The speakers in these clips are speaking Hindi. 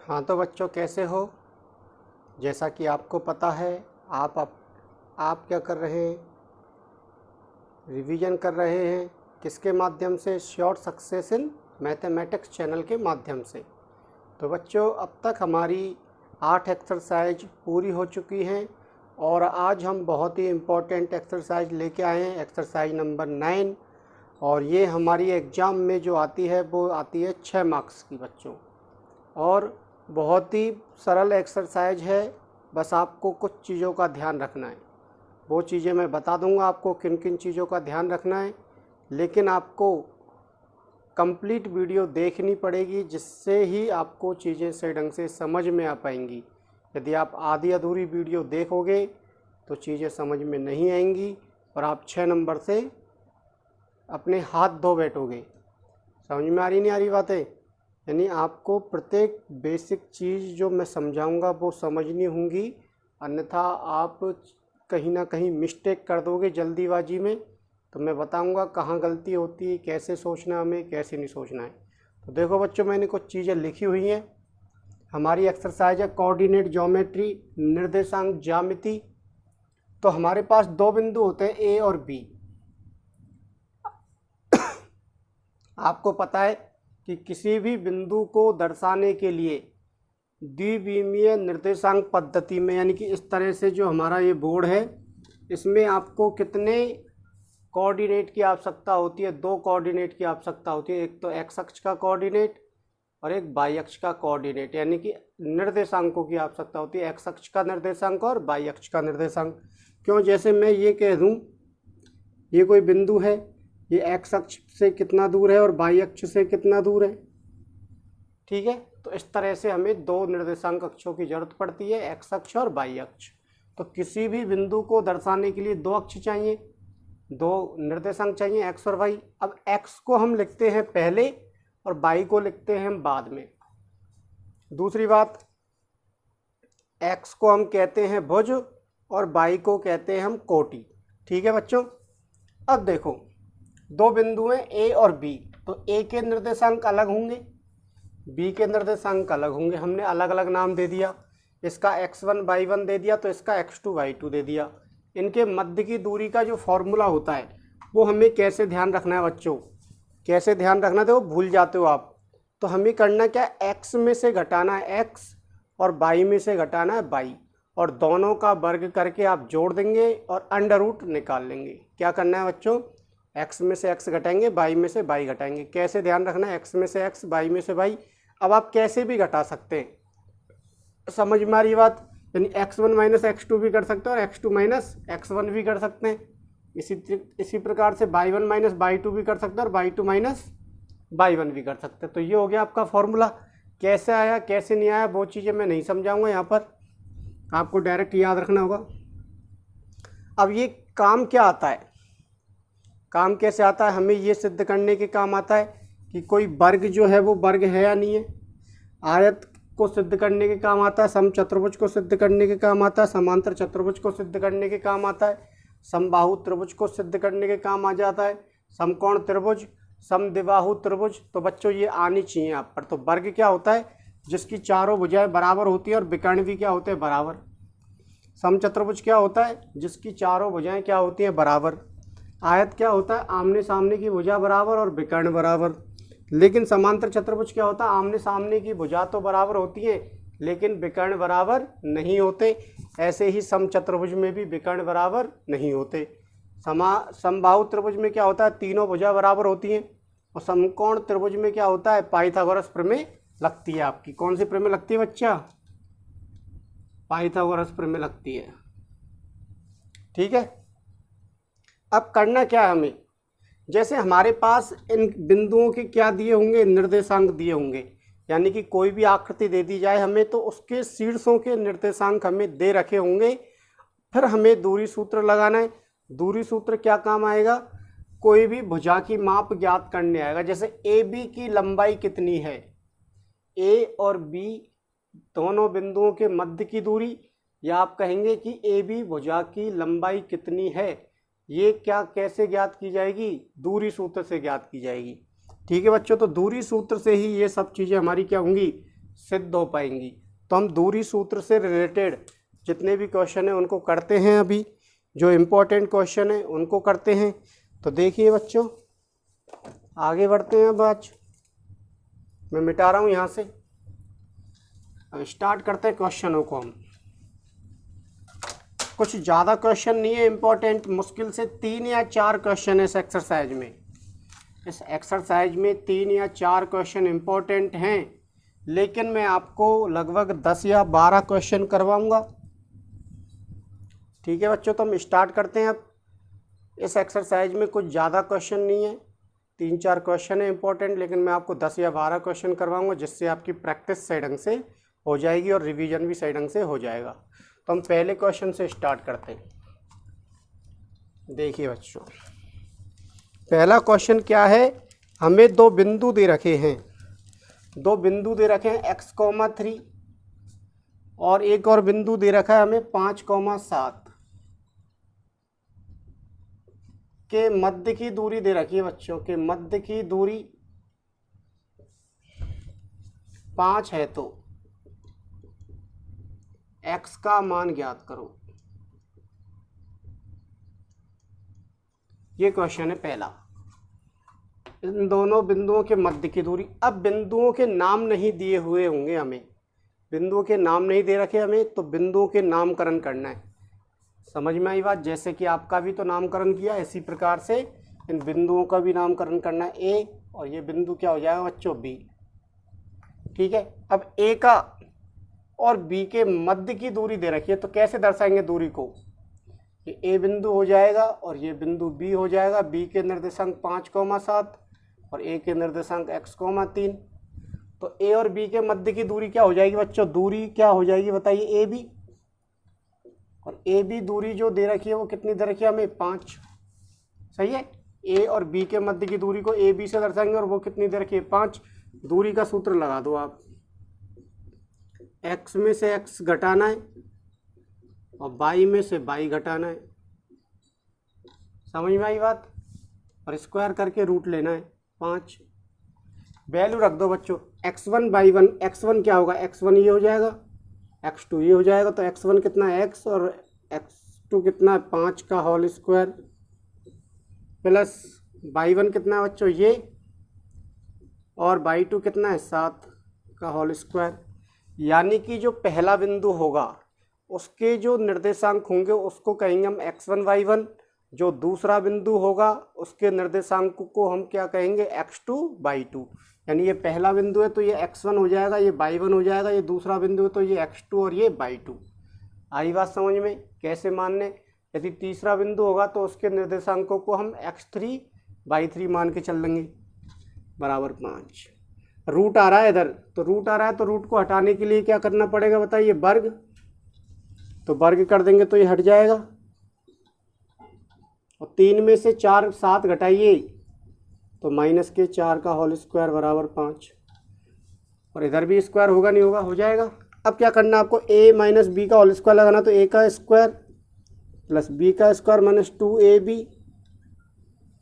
हाँ तो बच्चों कैसे हो। जैसा कि आपको पता है आप क्या कर रहे हैं, रिवीजन कर रहे हैं। किसके माध्यम से? Short success in mathematics channel के माध्यम से। तो बच्चों अब तक हमारी 8 एक्सरसाइज पूरी हो चुकी हैं और आज हम बहुत ही इम्पोर्टेंट एक्सरसाइज लेके आए हैं, एक्सरसाइज नंबर 9। और ये हमारी एग्ज़ाम में जो आती है वो आती है 6 मार्क्स की बच्चों, और बहुत ही सरल एक्सरसाइज है। बस आपको कुछ चीज़ों का ध्यान रखना है। वो चीज़ें मैं बता दूंगा आपको किन किन चीज़ों का ध्यान रखना है, लेकिन आपको कंप्लीट वीडियो देखनी पड़ेगी, जिससे ही आपको चीज़ें सही ढंग से समझ में आ पाएंगी। यदि आप आधी अधूरी वीडियो देखोगे तो चीज़ें समझ में नहीं आएंगी और आप 6 नंबर से अपने हाथ धो बैठोगे। समझ में आ रही नहीं आ रही बातें? यानी आपको प्रत्येक बेसिक चीज़ जो मैं समझाऊंगा वो समझनी होंगी, अन्यथा आप कहीं ना कहीं मिस्टेक कर दोगे जल्दीबाजी में। तो मैं बताऊंगा कहाँ गलती होती है, कैसे सोचना है हमें, कैसे नहीं सोचना है। तो देखो बच्चों, मैंने कुछ चीज़ें लिखी हुई हैं। हमारी एक्सरसाइज है कोऑर्डिनेट ज्योमेट्री, निर्देशांक ज्यामिति। तो हमारे पास दो बिंदु होते हैं, ए और बी। आपको पता है कि किसी भी बिंदु को दर्शाने के लिए द्विविमीय निर्देशांक पद्धति में, यानी कि इस तरह से जो हमारा ये बोर्ड है, इसमें आपको कितने कोऑर्डिनेट की आवश्यकता होती है? 2 कोऑर्डिनेट की आवश्यकता होती है। एक तो एक्स अक्ष का कोऑर्डिनेट और एक वाई अक्ष का कोऑर्डिनेट, यानी कि निर्देशांकों की आवश्यकता होती है, एक्स अक्ष का निर्देशांक और वाई अक्ष का निर्देशांक। क्यों? जैसे मैं ये कह दूं, ये कोई बिंदु है, ये एक्स अक्ष से कितना दूर है और वाई अक्ष से कितना दूर है, ठीक है। तो इस तरह से हमें 2 निर्देशांक अक्षों की जरूरत पड़ती है, एक्स अक्ष और वाई अक्ष। तो किसी भी बिंदु को दर्शाने के लिए 2 अक्ष चाहिए, 2 निर्देशांक चाहिए, एक्स और वाई। अब एक्स को हम लिखते हैं पहले और वाई को लिखते हैं हम बाद में। दूसरी बात, एक्स को हम कहते हैं भुज और वाई को कहते हैं हम कोटि, ठीक है बच्चों। अब देखो, 2 बिंदु हैं ए और बी, तो ए के निर्देशांक अलग होंगे, बी के निर्देशांक अलग होंगे। हमने अलग अलग नाम दे दिया, इसका x1 y1 दे दिया, तो इसका x2 y2 दे दिया। इनके मध्य की दूरी का जो फॉर्मूला होता है वो हमें कैसे ध्यान रखना है बच्चों, कैसे ध्यान रखना है? तो भूल जाते हो आप। तो हमें करना क्या है, x में से घटाना है x और y में से घटाना है y, और दोनों का वर्ग करके आप जोड़ देंगे और अंडर रूट निकाल लेंगे। क्या करना है बच्चों, x में से x घटाएंगे, y में से y घटाएंगे। कैसे ध्यान रखना है, x में से x, y में से y। अब आप कैसे भी घटा सकते हैं, समझ में आ रही बात? यानी x1 माइनस x2 भी कर सकते हैं और x2 माइनस x1 भी कर सकते हैं। इसी प्रकार से y1 माइनस y2 भी कर सकते हैं और y2 माइनस y1 भी कर सकते हैं। तो ये हो गया आपका फॉर्मूला। कैसे आया कैसे नहीं आया वो चीज़ें मैं नहीं समझाऊंगा यहाँ पर, आपको डायरेक्ट याद रखना होगा। अब ये काम क्या आता है, काम कैसे आता है? हमें ये सिद्ध करने के काम आता है कि कोई वर्ग जो है वो वर्ग है या नहीं है। आयत को सिद्ध करने के काम आता है, समचतुर्भुज को सिद्ध करने के काम आता है, समांतर चतुर्भुज को सिद्ध करने के काम आता है, समबाहु त्रिभुज को सिद्ध करने के काम आ जाता है, समकोण त्रिभुज, समद्विबाहु त्रिभुज। तो बच्चों ये आनी चाहिए आप पर। तो वर्ग क्या होता है, जिसकी चारों भुजाएं बराबर होती है, और विकर्ण भी क्या होते हैं, बराबर। समचतुर्भुज क्या होता है, जिसकी चारों भुजाएं क्या होती हैं, बराबर। आयत क्या होता है, आमने सामने की भुजा बराबर और विकर्ण बराबर। लेकिन समांतर चतुर्भुज क्या होता है, आमने सामने की भुजा तो बराबर होती है लेकिन विकर्ण बराबर नहीं होते। ऐसे ही समचतुर्भुज में भी विकर्ण बराबर नहीं होते। समबाहु त्रिभुज में क्या होता है, तीनों भुजा बराबर होती हैं। और समकोण त्रिभुज में क्या होता है, पाइथागोरस प्रमेय लगती है आपकी। कौन सी प्रमेय लगती है बच्चा? पाइथागोरस प्रमेय लगती है, ठीक है। अब करना क्या है हमें, जैसे हमारे पास इन बिंदुओं के क्या दिए होंगे, निर्देशांक दिए होंगे। यानी कि कोई भी आकृति दे दी जाए हमें, तो उसके शीर्षों के निर्देशांक हमें दे रखे होंगे। फिर हमें दूरी सूत्र लगाना है। दूरी सूत्र क्या काम आएगा, कोई भी भुजा की माप ज्ञात करने आएगा। जैसे ए बी की लंबाई कितनी है, ए और बी दोनों बिंदुओं के मध्य की दूरी, या आप कहेंगे कि ए बी भुजा की लंबाई कितनी है, ये क्या कैसे ज्ञात की जाएगी, दूरी सूत्र से ज्ञात की जाएगी, ठीक है बच्चों। तो दूरी सूत्र से ही ये सब चीज़ें हमारी क्या होंगी, सिद्ध हो पाएंगी। तो हम दूरी सूत्र से रिलेटेड जितने भी क्वेश्चन हैं उनको करते हैं। अभी जो इम्पोर्टेंट क्वेश्चन है उनको करते हैं। तो देखिए बच्चों, आगे बढ़ते हैं। अब आज मैं मिटा रहा हूँ यहाँ से। अब स्टार्ट करते हैं क्वेश्चनों को हम। कुछ ज़्यादा क्वेश्चन नहीं है इम्पोर्टेंट, मुश्किल से 3 या 4 क्वेश्चन है इस एक्सरसाइज में। इस एक्सरसाइज में 3 या 4 क्वेश्चन इम्पोर्टेंट हैं, लेकिन मैं आपको लगभग 10 या 12 क्वेश्चन करवाऊंगा। ठीक है बच्चों, तो हम स्टार्ट करते हैं। अब इस एक्सरसाइज में कुछ ज़्यादा क्वेश्चन नहीं है, 3-4 क्वेश्चन है इंपॉर्टेंट, लेकिन मैं आपको 10 या 12 क्वेश्चन करवाऊंगा, जिससे आपकी प्रैक्टिस सही ढंग से हो जाएगी और रिवीजन भी सही ढंग से हो जाएगा। तो हम पहले क्वेश्चन से स्टार्ट करते हैं। देखिए बच्चों, पहला क्वेश्चन क्या है, हमें 2 बिंदु दे रखे हैं। 2 बिंदु दे रखे हैं x,3 और एक और बिंदु दे रखा है हमें 5,7 के मध्य की दूरी दे रखी है बच्चों। के मध्य की दूरी 5 है, तो x का मान ज्ञात करो। ये क्वेश्चन है पहला, इन दोनों बिंदुओं के मध्य की दूरी। अब बिंदुओं के नाम नहीं दिए हुए होंगे हमें, बिंदुओं के नाम नहीं दे रखे हमें, तो बिंदुओं के नामकरण करना है। समझ में आई बात? जैसे कि आपका भी तो नामकरण किया, इसी प्रकार से इन बिंदुओं का भी नामकरण करना है। ए और ये बिंदु क्या हो जाएगा बच्चों, बी। ठीक है, अब ए का और बी के मध्य की दूरी दे रखी है, तो कैसे दर्शाएंगे दूरी को? ये ए बिंदु हो जाएगा और ये बिंदु बी हो जाएगा। बी के निर्देशांक 5,7 और ए के निर्देशांक x,3। तो ए और बी के मध्य की दूरी क्या हो जाएगी बच्चों? दूरी क्या हो जाएगी बताइए? A B. और ए बी दूरी जो दे रखी है वो कितनी दे रखी है हमें? 5। सही है, ए और बी के मध्य की दूरी को ए बी से दर्शाएंगे और वो कितनी दे रखी है? 5। दूरी का सूत्र लगा दो आप, x में से x घटाना है और y में से y घटाना है। समझ में आई बात? और स्क्वायर करके रूट लेना है 5। वैल्यू रख दो बच्चों, x1 y1। x1 क्या होगा? x1 ये हो जाएगा, x2 ये हो जाएगा। तो x1 कितना है? x और x2 कितना है? 5 का होल स्क्वायर प्लस y1 कितना है बच्चों? ये, और y2 कितना है? 7 का होल स्क्वायर। यानी कि जो पहला बिंदु होगा उसके जो निर्देशांक होंगे उसको कहेंगे हम x1 y1। जो दूसरा बिंदु होगा उसके निर्देशांक को हम क्या कहेंगे? x2 y2। यानी ये पहला बिंदु है तो ये x1 हो जाएगा, ये y1 हो जाएगा। ये दूसरा बिंदु है तो ये x2 और ये y2। आई बात समझ में? कैसे मानने? यदि तीसरा बिंदु होगा तो उसके निर्देशांकों को हम x3 y3 मान के चल लेंगे, बराबर 5। रूट आ रहा है इधर, तो रूट आ रहा है तो रूट को हटाने के लिए क्या करना पड़ेगा बताइए? वर्ग। तो वर्ग कर देंगे तो ये हट जाएगा। और 3 में से 4 7 घटाइए तो -4 का होल स्क्वायर बराबर 5। और इधर भी स्क्वायर होगा नहीं होगा? हो जाएगा। अब क्या करना है आपको? a माइनस बी का होल स्क्वायर लगाना। तो a का स्क्वायर प्लस b का स्क्वायर माइनस 2ab।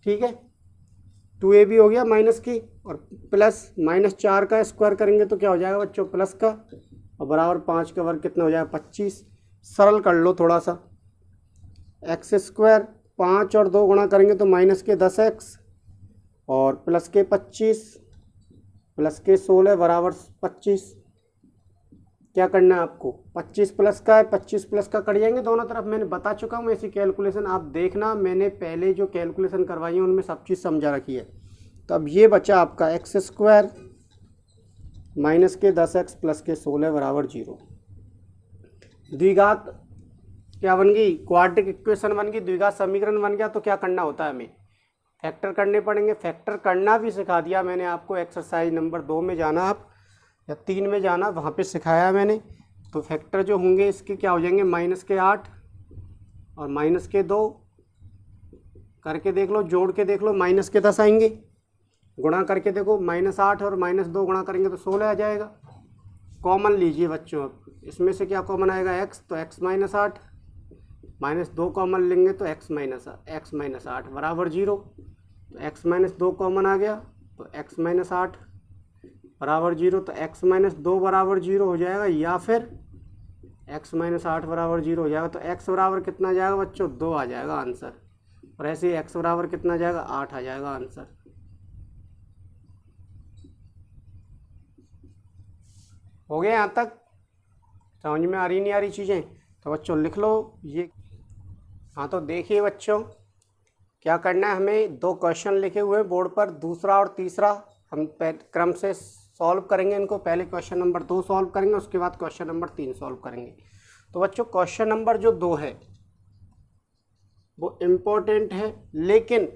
ठीक है, 2ab हो गया माइनस की, और प्लस -4 का स्क्वायर करेंगे तो क्या हो जाएगा बच्चों? प्लस का, और बराबर 5 का वर्ग कितना हो जाएगा? 25। सरल कर लो थोड़ा सा। एक्स स्क्वायर 5 और 2 गुणा करेंगे तो -10x और प्लस के 25 प्लस के 16 बराबर 25। क्या करना है आपको? 25 प्लस का है, 25 प्लस का कट जाएंगे दोनों तरफ। मैंने बता चुका हूँ ऐसी कैलकुलेशन, आप देखना। मैंने पहले जो कैलकुलेशन करवाई है उनमें सब चीज़ समझा रखी है। तो अब ये बचा आपका एक्स स्क्वायर -10x प्लस के 16 बराबर 0। द्विघात क्या बन गई? क्वाड्रेटिक इक्वेशन बन गई, द्विघात समीकरण बन गया। तो क्या करना होता है हमें? फैक्टर करने पड़ेंगे। फैक्टर करना भी सिखा दिया मैंने आपको। एक्सरसाइज नंबर 2 में जाना आप, या 3 में जाना, वहाँ पे सिखाया मैंने। तो फैक्टर जो होंगे इसके क्या हो जाएंगे? -8 और -2 करके देख लो, जोड़ के देख लो, -10 आएंगे। गुणा करके देखो, -8 और -2 गुणा करेंगे तो 16 आ जाएगा। कॉमन लीजिए बच्चों, अब इसमें से क्या कॉमन आएगा? x, तो x -8, -2 कॉमन लेंगे तो x -8 बराबर 0। तो x -2 कॉमन आ गया तो x -8 बराबर 0, तो x माइनस 2 बराबर 0 हो जाएगा, या फिर x माइनस 8 बराबर 0 हो जाएगा। तो x बराबर कितना आ जाएगा बच्चों, 2 आ जाएगा आंसर। और ऐसे ही x बराबर कितना आ जाएगा, 8 आ जाएगा आंसर। हो गया यहाँ तक? समझ में आ रही नहीं आ रही चीज़ें? तो बच्चों लिख लो ये। हाँ तो देखिए बच्चों, क्या करना है, हमें 2 क्वेश्चन लिखे हुए बोर्ड पर, दूसरा और तीसरा हम क्रम से सॉल्व करेंगे इनको। पहले क्वेश्चन नंबर 2 सॉल्व करेंगे, उसके बाद क्वेश्चन नंबर 3 सॉल्व करेंगे। तो बच्चों क्वेश्चन नंबर जो 2 है वो इम्पोर्टेंट है, लेकिन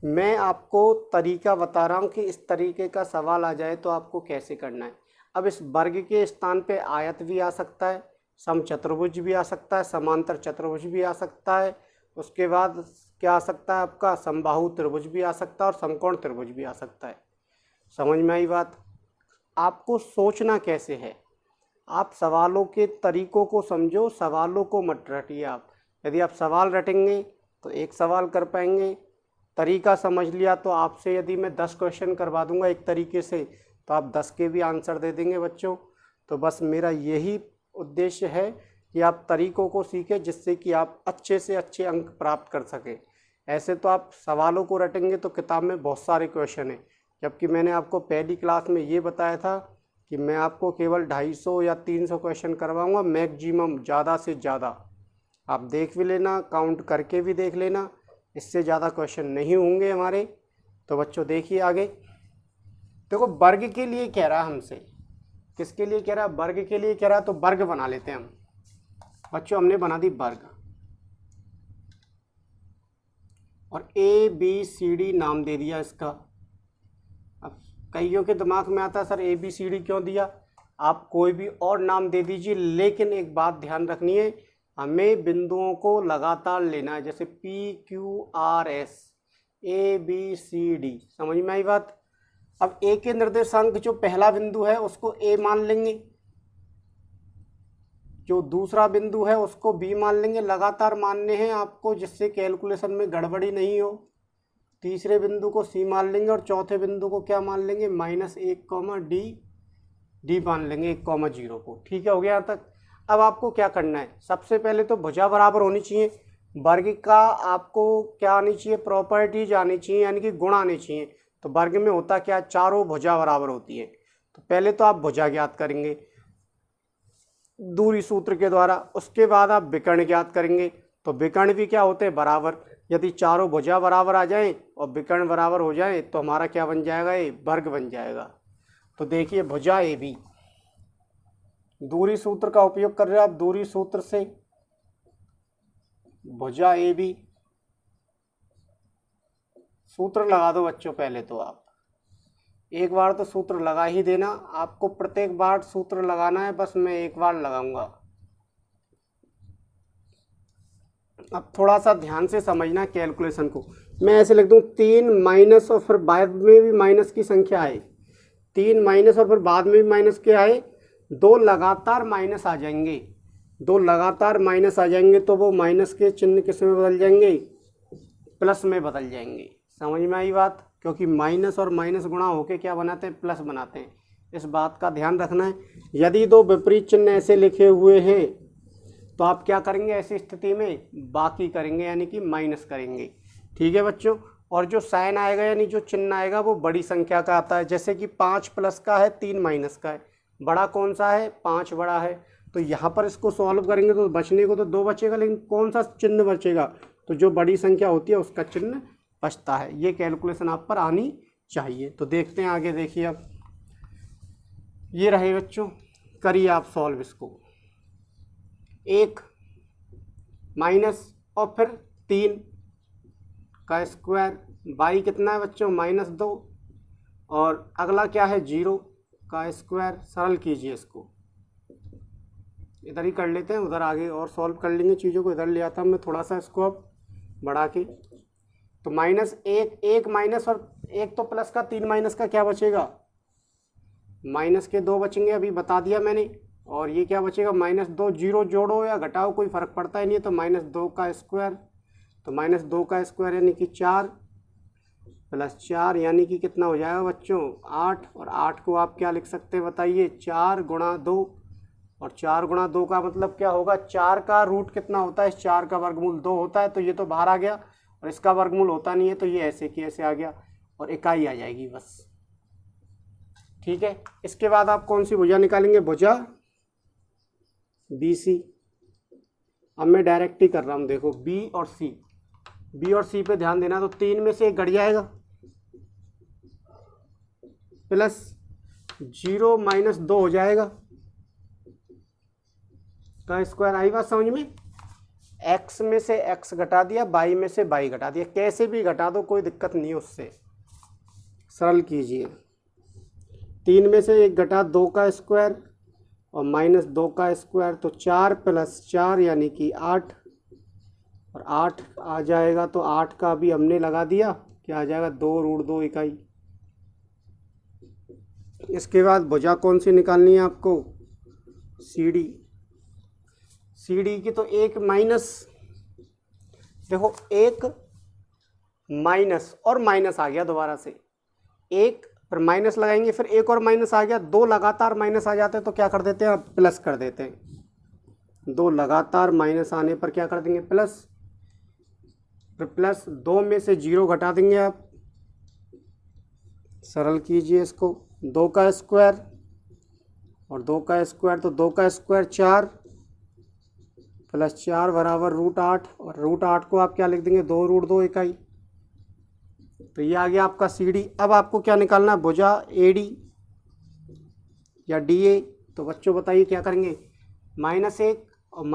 मैं आपको तरीका बता रहा हूँ कि इस तरीके का सवाल आ जाए तो आपको कैसे करना है। अब इस वर्ग के स्थान पे आयत भी आ सकता है, समचतुर्भुज भी आ सकता है, समांतर चतुर्भुज भी आ सकता है, उसके बाद क्या आ सकता है आपका, समबाहु त्रिभुज भी आ सकता है, और समकोण त्रिभुज भी आ सकता है। समझ में आई बात? आपको सोचना कैसे है, आप सवालों के तरीकों को समझो, सवालों को मत रटिए आप। यदि आप सवाल रटेंगे तो एक सवाल कर पाएंगे, तरीका समझ लिया तो आपसे यदि मैं 10 क्वेश्चन करवा दूंगा एक तरीके से तो आप 10 के भी आंसर दे देंगे बच्चों। तो बस मेरा यही उद्देश्य है कि आप तरीकों को सीखें, जिससे कि आप अच्छे से अच्छे अंक प्राप्त कर सकें। ऐसे तो आप सवालों को रटेंगे तो किताब में बहुत सारे क्वेश्चन हैं, जबकि मैंने आपको पहली क्लास में ये बताया था कि मैं आपको केवल 250 या 300 क्वेश्चन करवाऊँगा मैक्सिमम, ज़्यादा से ज़्यादा। आप देख भी लेना, काउंट करके भी देख लेना, इससे ज़्यादा क्वेश्चन नहीं होंगे हमारे। तो बच्चों देखिए आगे, देखो वर्ग के लिए कह रहा है हमसे, किसके लिए कह रहा है, वर्ग के लिए कह रहा है। तो वर्ग बना लेते हैं हम बच्चों, हमने बना दी वर्ग, और ABCD नाम दे दिया इसका। अब कईयों के दिमाग में आता है सर ABCD क्यों दिया, आप कोई भी और नाम दे दीजिए, लेकिन एक बात ध्यान रखनी है, हमें बिंदुओं को लगातार लेना है, जैसे PQRS ABCD। समझ में आई बात? अब A के निर्देशांक जो पहला बिंदु है उसको A मान लेंगे, जो दूसरा बिंदु है उसको B मान लेंगे, लगातार मानने हैं आपको जिससे कैलकुलेशन में गड़बड़ी नहीं हो। तीसरे बिंदु को C मान लेंगे, और चौथे बिंदु को क्या मान लेंगे, -1, D मान लेंगे 1, 0 को। ठीक है, हो गया यहाँ तक? अब आपको क्या करना है, सबसे पहले तो भुजा बराबर होनी चाहिए। वर्ग का आपको क्या आनी चाहिए, प्रॉपर्टीज आनी चाहिए, यानी कि गुण आने चाहिए। तो वर्ग में होता क्या, चारों भुजा बराबर होती है। तो पहले तो आप भुजा ज्ञात करेंगे दूरी सूत्र के द्वारा, उसके बाद आप विकर्ण ज्ञात करेंगे। तो विकर्ण भी क्या होते हैं, बराबर। यदि चारों भुजा बराबर आ जाएं और विकर्ण बराबर हो जाए तो हमारा क्या बन जाएगा, ये वर्ग बन जाएगा। तो देखिए भुजा AB, दूरी सूत्र का उपयोग कर रहे हो आप, दूरी सूत्र से भुजा AB, सूत्र लगा दो बच्चों। पहले तो आप एक बार तो सूत्र लगा ही देना, आपको प्रत्येक बार सूत्र लगाना है, बस मैं एक बार लगाऊंगा। अब थोड़ा सा ध्यान से समझना कैलकुलेशन को। मैं ऐसे लिख दूं 3 माइनस और फिर बाद में भी माइनस की संख्या आए, 3 माइनस और फिर बाद में भी माइनस के आए, 2 लगातार माइनस आ जाएंगे, 2 लगातार माइनस आ जाएंगे तो वो माइनस के चिन्ह किस में बदल जाएंगे, प्लस में बदल जाएंगे। समझ में आई बात? क्योंकि माइनस और माइनस गुणा होके क्या बनाते हैं, प्लस बनाते हैं। इस बात का ध्यान रखना है। यदि 2 विपरीत चिन्ह ऐसे लिखे हुए हैं तो आप क्या करेंगे, ऐसी स्थिति में बाकी करेंगे, यानी कि माइनस करेंगे। ठीक है बच्चों? और जो साइन आएगा यानी जो चिन्ह आएगा वो बड़ी संख्या का आता है, जैसे कि 5 प्लस का है, 3 माइनस का है। बड़ा कौन सा है, 5 बड़ा है। तो यहाँ पर इसको सॉल्व करेंगे तो बचने को तो 2 बचेगा, लेकिन कौन सा चिन्ह बचेगा, तो जो बड़ी संख्या होती है उसका चिन्ह बचता है। ये कैलकुलेशन आप पर आनी चाहिए। तो देखते हैं आगे, देखिए अब ये रहे बच्चों, करिए आप सॉल्व इसको। 1 माइनस और फिर 3 का स्क्वायर, बाई कितना है बच्चों, -2, और अगला क्या है, 0 का स्क्वायर। सरल कीजिए इसको, इधर ही कर लेते हैं, उधर आगे और सॉल्व कर लेंगे चीज़ों को। इधर ले आता हूँ मैं थोड़ा सा इसको अब बढ़ा के। तो -1, 1 माइनस और 1 तो प्लस का, 3 माइनस का क्या बचेगा, माइनस के 2 बचेंगे, अभी बता दिया मैंने। और ये क्या बचेगा, -2, 0 जोड़ो या घटाओ कोई फ़र्क पड़ता ही नहीं है। तो -2 का स्क्वायर, तो -2 का स्क्वायर यानी कि 4, प्लस 4 यानी कि कितना हो जाएगा बच्चों 8। और 8 को आप क्या लिख सकते हैं बताइए 4 गुणा 2। और 4 गुणा 2 का मतलब क्या होगा 4 का रूट कितना होता है, 4 का वर्गमूल 2 होता है, तो ये तो बाहर आ गया और इसका वर्गमूल होता नहीं है, तो ये ऐसे की ऐसे आ गया और इकाई आ जाएगी बस। ठीक है, इसके बाद आप कौन सी भुजा निकालेंगे, भुजा BC। अब मैं डायरेक्ट ही कर रहा हूँ, देखो B और C पे ध्यान देना। तो 3 में से एक घट जाएगा प्लस 0 माइनस 2 हो जाएगा का स्क्वायर। आई बात समझ में, x में से x घटा दिया, y में से y घटा दिया, कैसे भी घटा दो कोई दिक्कत नहीं है उससे। सरल कीजिए, 3 में से एक घटा 2 का स्क्वायर और माइनस 2 का स्क्वायर, तो 4 प्लस 4 यानी कि 8। और 8 आ जाएगा तो 8 का भी हमने लगा दिया, क्या आ जाएगा 2√2 इकाई। इसके बाद भुजा कौन सी निकालनी है आपको, CD की। तो एक माइनस, देखो एक माइनस और माइनस आ गया दोबारा से, एक फिर माइनस लगाएंगे, फिर एक और माइनस आ गया, 2 लगातार माइनस आ जाते हैं तो क्या कर देते हैं, प्लस कर देते हैं। 2 लगातार माइनस आने पर क्या कर देंगे, प्लस। फिर प्लस 2 में से 0 घटा देंगे आप। सरल कीजिए इसको, 2 का स्क्वायर और 2 का स्क्वायर, तो 2 का स्क्वायर 4 प्लस 4 बराबर √8। और √8 को आप क्या लिख देंगे, 2√2 इकाई। तो ये आ गया आपका CD। अब आपको क्या निकालना है, भुजा AD या DA। तो बच्चों बताइए क्या करेंगे, -1 और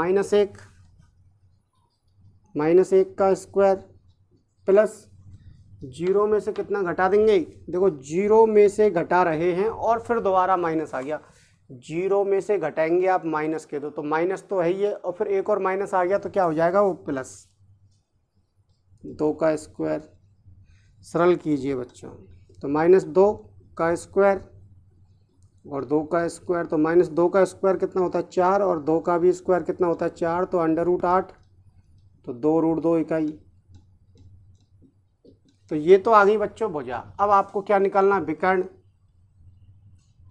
-1 का स्क्वायर प्लस 0 में से कितना घटा देंगे, देखो 0 में से घटा रहे हैं और फिर दोबारा माइनस आ गया, 0 में से घटाएंगे आप माइनस के दो, तो माइनस तो है ही है और फिर एक और माइनस आ गया तो क्या हो जाएगा वो प्लस। 2 का स्क्वायर, सरल कीजिए बच्चों, तो -2 का स्क्वायर और 2 का स्क्वायर, तो -2 का स्क्वायर कितना होता है 4 और 2 का भी स्क्वायर कितना होता है 4, तो √8, तो 2√2 इकाई। तो ये तो आ गई बच्चों भुजा। अब आपको क्या निकालना, विकर्ण।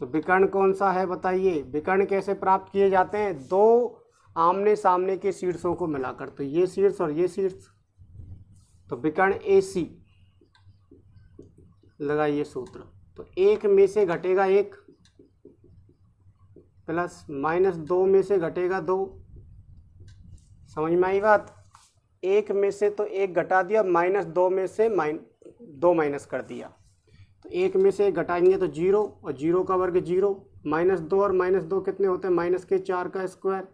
तो विकर्ण कौन सा है बताइए, विकर्ण कैसे प्राप्त किए जाते हैं, 2 आमने सामने के शीर्षों को मिलाकर, तो ये शीर्ष और ये शीर्ष, तो विकर्ण AC। लगाइए सूत्र, तो 1 में से घटेगा 1 प्लस -2 में से घटेगा 2। समझ में आई बात, 1 में से तो 1 घटा दिया, -2 में से 2 माइनस कर दिया, तो 1 में से 1 घटाएंगे तो 0 और 0 का वर्ग 0, -2 और -2 कितने होते हैं, -4 का स्क्वायर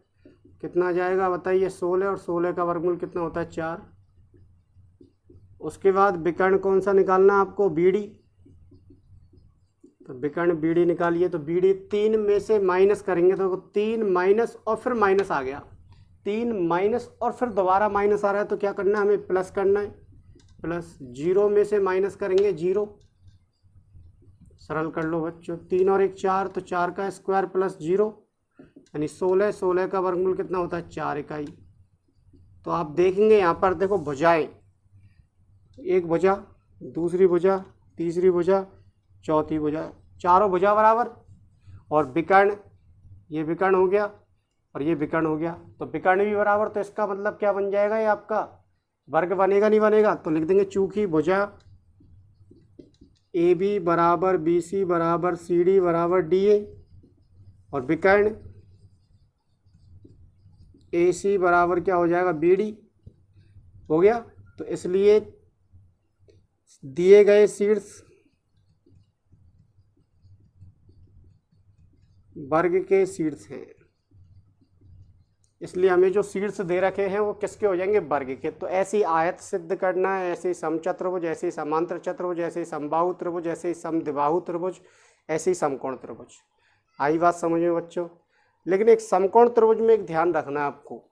कितना आ जाएगा बताइए 16, और 16 का वर्गमूल कितना होता है 4। उसके बाद विकर्ण कौन सा निकालना आपको, BD। तो विकर्ण BD निकालिए, तो BD 3 में से माइनस करेंगे तो 3 माइनस और फिर माइनस आ गया, 3 माइनस और फिर दोबारा माइनस आ रहा है, तो क्या करना है हमें, प्लस करना है, प्लस 0 में से माइनस करेंगे 0। सरल कर लो बच्चों, 3 और 1 4, तो 4 का स्क्वायर प्लस 0 यानी 16, 16 का वर्गमूल कितना होता है 4 इकाई। तो आप देखेंगे यहाँ पर देखो भुजाएं, एक भुजा, दूसरी भुजा, तीसरी भुजा, चौथी भुजा, चारों भुजा बराबर। और विकर्ण, ये विकर्ण हो गया और ये विकर्ण हो गया, तो विकर्ण भी बराबर, तो इसका मतलब क्या बन जाएगा, ये आपका वर्ग बनेगा नहीं बनेगा, तो लिख देंगे चूंकि भुजा AB बराबर BC बराबर CD बराबर DA और विकर्ण AC बराबर क्या हो जाएगा BD हो गया। तो इसलिए दिए गए शीर्ष वर्ग के शीर्ष हैं, इसलिए हमें जो शीर्ष दे रखे हैं वो किसके हो जाएंगे, वर्ग के। तो ऐसे ही आयत सिद्ध करना है, ऐसे ही समचतुर्भुज, ऐसे ही समांतर चतुर्भुज, ऐसे ही समबाहु त्रिभुज, ऐसे ही समद्विबाहु त्रिभुज, ऐसे ही समकोण त्रिभुज। आई बात समझ में बच्चों। लेकिन एक समकोण त्रिभुज में एक ध्यान रखना है आपको,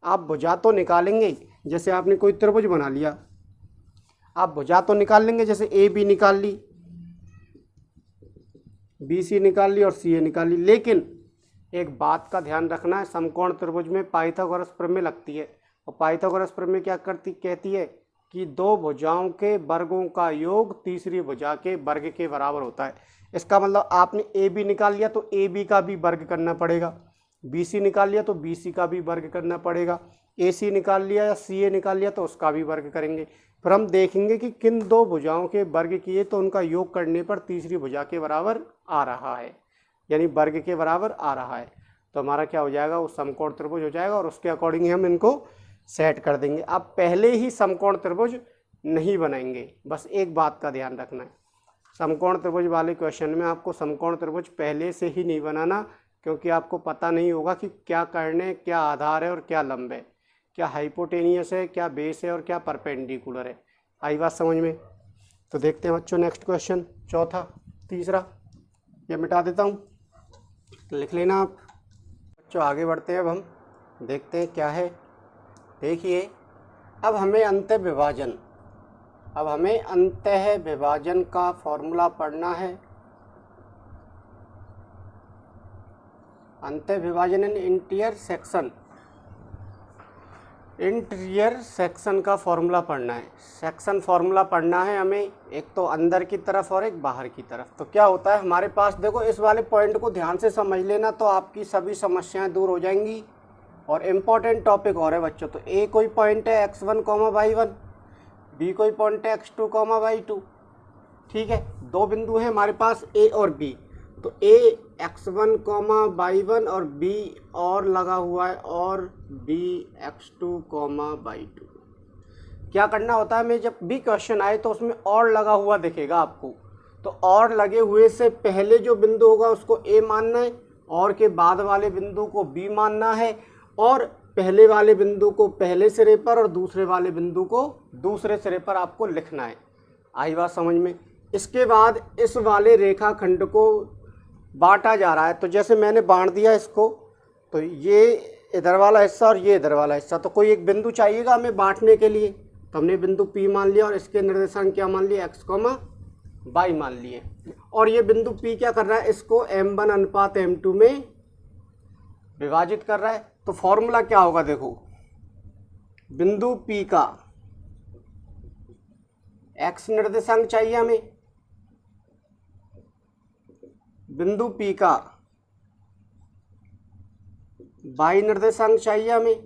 आप भुजा तो निकालेंगे, जैसे आपने कोई त्रिभुज बना लिया, आप भुजा तो निकाल लेंगे, जैसे AB निकाल ली, BC निकाल ली और CA निकाल ली, लेकिन एक बात का ध्यान रखना है, समकोण त्रिभुज में पाइथागोरस प्रमेय लगती है, और पाइथागोरस प्रमेय क्या कहती है कि दो भुजाओं के वर्गों का योग तीसरी भुजा के वर्ग के बराबर होता है। इसका मतलब आपने ए बी निकाल लिया तो ए बी का भी वर्ग करना पड़ेगा, बी सी निकाल लिया तो बी सी का भी वर्ग करना पड़ेगा, ए सी निकाल लिया या सी ए निकाल लिया तो उसका भी वर्ग करेंगे। फिर हम देखेंगे कि किन दो भुजाओं के वर्ग किए तो उनका योग करने पर तीसरी भुजा के बराबर आ रहा है, यानी वर्ग के बराबर आ रहा है। तो हमारा क्या हो जाएगा, वो समकोण त्रिभुज हो जाएगा और उसके अकॉर्डिंग हम इनको सेट कर देंगे। अब पहले ही समकोण त्रिभुज नहीं बनाएंगे, बस एक बात का ध्यान रखना है, समकोण त्रिभुज वाले क्वेश्चन में आपको समकोण त्रिभुज पहले से ही नहीं बनाना, क्योंकि आपको पता नहीं होगा कि क्या करने, क्या आधार है और क्या लंब है, क्या हाइपोटेनियस है, क्या बेस है और क्या परपेंडिकुलर है। आई बात समझ में? तो देखते हैं बच्चों नेक्स्ट क्वेश्चन, चौथा तीसरा, ये मिटा देता हूँ, लिख लेना आप बच्चों। आगे बढ़ते हैं, अब हम देखते हैं क्या है। देखिए, अब हमें अंतः विभाजन का फॉर्मूला पढ़ना है। अंतः विभाजन इंटीरियर सेक्शन का फॉर्मूला पढ़ना है। सेक्शन फॉर्मूला पढ़ना है हमें, एक तो अंदर की तरफ और एक बाहर की तरफ। तो क्या होता है हमारे पास, देखो इस वाले पॉइंट को ध्यान से समझ लेना तो आपकी सभी समस्याएं दूर हो जाएंगी। और इम्पॉर्टेंट टॉपिक और है बच्चों, तो ए कोई पॉइंट है x1, y1, बी कोई पॉइंट है x2, y2, ठीक है। दो बिंदु हैं हमारे पास ए और बी, तो ए x1, y1 और बी और लगा हुआ है और बी x2, y2। क्या करना होता है, मैं जब भी क्वेश्चन आए तो उसमें और लगा हुआ दिखेगा आपको, तो और लगे हुए से पहले जो बिंदु होगा उसको ए मानना है, और के बाद वाले बिंदु को बी मानना है, और पहले वाले बिंदु को पहले सिरे पर और दूसरे वाले बिंदु को दूसरे सिरे पर आपको लिखना है। आई बात समझ में? इसके बाद इस वाले रेखाखंड को बांटा जा रहा है, तो जैसे मैंने बांट दिया इसको, तो ये इधर वाला हिस्सा और ये इधर वाला हिस्सा, तो कोई एक बिंदु चाहिएगा हमें बांटने के लिए, तो हमने बिंदु P मान लिया और इसके निर्देशांक क्या मान लिए, x, y मान लिए। और ये बिंदु P क्या कर रहा है, इसको m1 अनुपात m2 में विभाजित कर रहा है। तो फॉर्मूला क्या होगा, देखो बिंदु P का x निर्देशांक चाहिए हमें, बिंदु P का y निर्देशांक चाहिए हमें,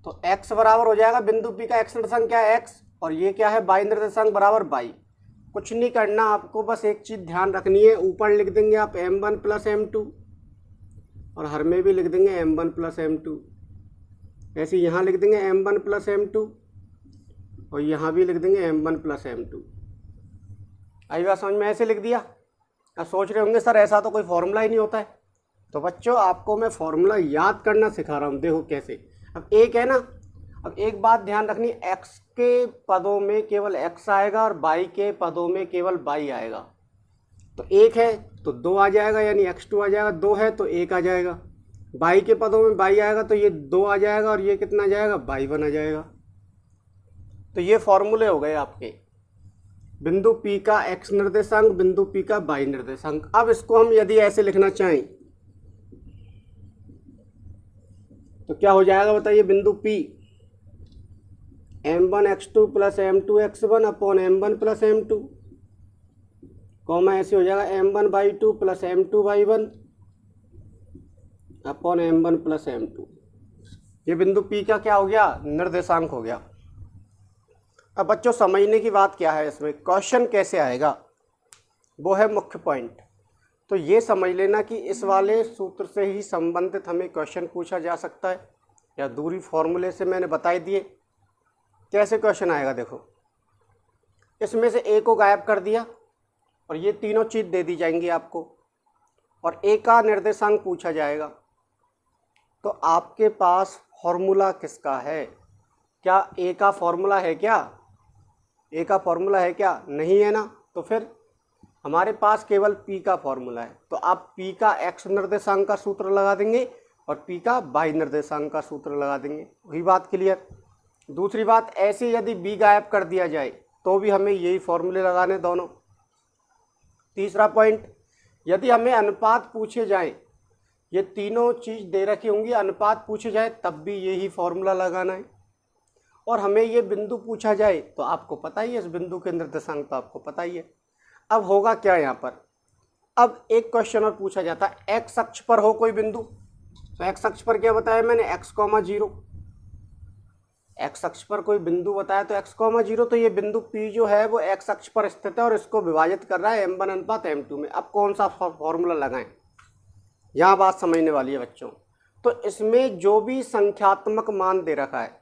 तो x बराबर हो जाएगा, बिंदु P का x निर्देशांक क्या है, x, और ये क्या है, y निर्देशांक बराबर y। कुछ नहीं करना आपको, बस एक चीज़ ध्यान रखनी है, ऊपर लिख देंगे आप m1 प्लस m2 और हर में भी लिख देंगे m1 प्लस m2, ऐसे यहाँ लिख देंगे m1 प्लस m2 और यहाँ भी लिख देंगे m1 प्लस m2। आई बात समझ में? ऐसे लिख दिया। अब सोच रहे होंगे सर ऐसा तो कोई फॉर्मूला ही नहीं होता है, तो बच्चों आपको मैं फॉर्मूला याद करना सिखा रहा हूँ, देखो कैसे। अब एक है ना, अब एक बात ध्यान रखनी, x के पदों में केवल x आएगा और y के पदों में केवल y आएगा। तो एक है तो 2 आ जाएगा, यानी x2 आ जाएगा, 2 है तो 1 आ जाएगा, y के पदों में y आएगा तो ये 2 आ जाएगा और ये कितना आ जाएगा, y1 आ जाएगा। तो ये फॉर्मूले हो गए आपके, बिंदु P का x निर्देशांक, बिंदु P का y निर्देशांक। अब इसको हम यदि ऐसे लिखना चाहें तो क्या हो जाएगा बताइए, बिंदु P m1 x2 plus m2 x1 upon m1 plus m2, comma ऐसे हो जाएगा m1 y2 plus m2 y1 upon m1 plus m2। ये बिंदु P का क्या हो गया, निर्देशांक हो गया। अब बच्चों समझने की बात क्या है, इसमें क्वेश्चन कैसे आएगा वो है मुख्य पॉइंट। तो ये समझ लेना कि इस वाले सूत्र से ही संबंधित हमें क्वेश्चन पूछा जा सकता है, या दूरी फॉर्मूले से मैंने बताई दिए कैसे क्वेश्चन आएगा। देखो इसमें से ए को गायब कर दिया और ये तीनों चीज़ दे दी जाएंगी आपको, और ए का निर्देशांक पूछा जाएगा। तो आपके पास फॉर्मूला किसका है, क्या ए का फॉर्मूला है, क्या ए का फॉर्मूला है, क्या नहीं है ना, तो फिर हमारे पास केवल पी का फॉर्मूला है। तो आप पी का एक्स निर्देशांक का सूत्र लगा देंगे और पी का वाई निर्देशांक का सूत्र लगा देंगे, वही बात क्लियर। दूसरी बात, ऐसे यदि बी गायब कर दिया जाए तो भी हमें यही फॉर्मूले लगाने दोनों। तीसरा पॉइंट, यदि हमें अनुपात पूछे जाए, ये तीनों चीज़ दे रखी होंगी, अनुपात पूछे जाए तब भी यही फॉर्मूला लगाना है। और हमें ये बिंदु पूछा जाए तो आपको पता ही है, इस बिंदु के निर्देशांक तो आपको पता ही है। अब होगा क्या यहाँ पर, अब एक क्वेश्चन और पूछा जाता है, एक्स अक्ष पर हो कोई बिंदु, तो एक्स अक्ष पर क्या बताया मैंने, एक्स कॉमा जीरो। एक्स अक्ष पर कोई बिंदु बताया तो एक्स कॉमा जीरो, तो ये बिंदु P जो है वो एक्स अक्ष पर स्थित है और इसको विभाजित कर रहा है m1 अनुपात m2 में। अब कौन सा फॉर्मूला लगाएं, यहाँ बात समझने वाली है बच्चों। तो इसमें जो भी संख्यात्मक मान दे रखा है,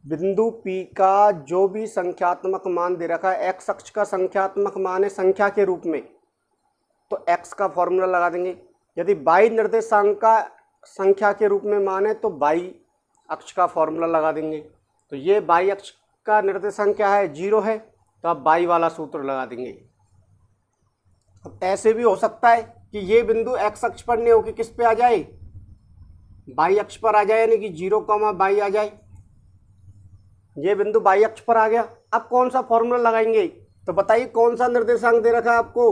बिंदु P का जो भी संख्यात्मक मान दे रखा है, एक्स अक्ष का संख्यात्मक मान है संख्या के रूप में, तो x का फॉर्मूला लगा देंगे। यदि y निर्देशांक का संख्या के रूप में मान है तो y अक्ष का फॉर्मूला लगा देंगे। तो ये y अक्ष का निर्देशांक क्या है, 0 है, तो अब y वाला सूत्र लगा देंगे। अब ऐसे भी हो सकता है कि ये बिंदु x अक्ष पर नहीं हो कि किस पे आ जाए, y अक्ष पर आ जाए, यानी कि 0, y आ जाए। ये बिंदु y अक्ष पर आ गया। अब कौन सा फॉर्मूला लगाएंगे, तो बताइए कौन सा निर्देशांक दे रखा है आपको,